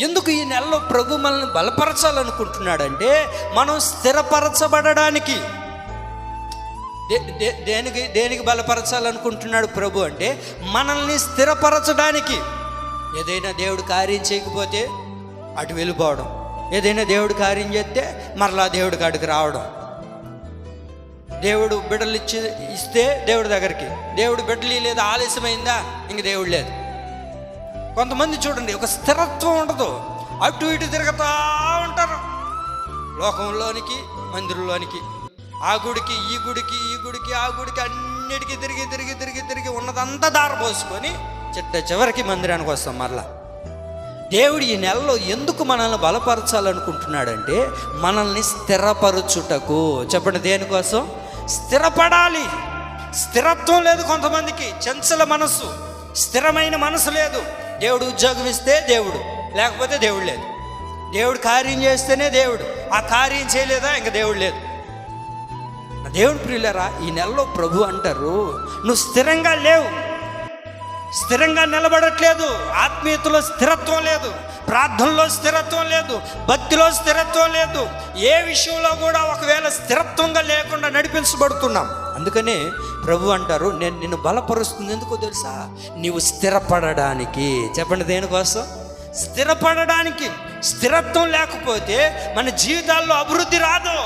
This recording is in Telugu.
ఎందుకు ఈ నెలలో ప్రభు మనల్ని బలపరచాలనుకుంటున్నాడంటే మనం స్థిరపరచబడడానికి. దేనికి బలపరచాలనుకుంటున్నాడు ప్రభు అంటే మనల్ని స్థిరపరచడానికి. ఏదైనా దేవుడు కార్యం చేయకపోతే అటు వెళ్ళిపోవడం, ఏదైనా దేవుడు కార్యం చేస్తే మరలా దేవుడి కాడికి రావడం. దేవుడు బిడ్డలు ఇస్తే దేవుడి దగ్గరికి, దేవుడు బిడ్డలు లేదా ఆలస్యమైందా ఇంక దేవుడు లేదు. కొంతమంది చూడండి, ఒక స్థిరత్వం ఉండదు, అటు ఇటు తిరుగుతూ ఉంటారు లోకంలోనికి మందిరంలోనికి, ఆ గుడికి ఈ గుడికి ఈ గుడికి ఆ గుడికి అన్నిటికీ తిరిగి తిరిగి తిరిగి తిరిగి ఉన్నదంతా దారపోసుకొని చివరికి మందిరానికి వస్తాం. మరలా దేవుడు ఈ నెలలో ఎందుకు మనల్ని బలపరచాలనుకుంటున్నాడంటే మనల్ని స్థిరపరచుటకు. చెప్పండి, దేనికోసం? స్థిరపడాలి. స్థిరత్వం లేదు కొంతమందికి, చంచల మనసు, స్థిరమైన మనసు లేదు. దేవుడు ఉద్యోగం ఇస్తే దేవుడు, లేకపోతే దేవుడు లేదు. దేవుడు కార్యం చేస్తేనే దేవుడు, ఆ కార్యం చేయలేదా ఇంక దేవుడు లేదు. దేవుడు ప్రియులరా, ఈ నెలలో ప్రభు అంటారు, నువ్వు స్థిరంగా లేవు, స్థిరంగా నిలబడట్లేదు, ఆత్మీయతలో స్థిరత్వం లేదు, ప్రార్థనలో స్థిరత్వం లేదు, భక్తిలో స్థిరత్వం లేదు, ఏ విషయంలో కూడా ఒకవేళ స్థిరత్వంగా లేకుండా నడిపించబడుతున్నాం. అందుకనే ప్రభు అంటారు, నేను నిన్ను బలపరుస్తుంది ఎందుకో తెలుసా? నీవు స్థిరపడడానికి. చెప్పండి, దేనికోసం? స్థిరపడడానికి. స్థిరత్వం లేకపోతే మన జీవితాల్లో అభివృద్ధి రాదు.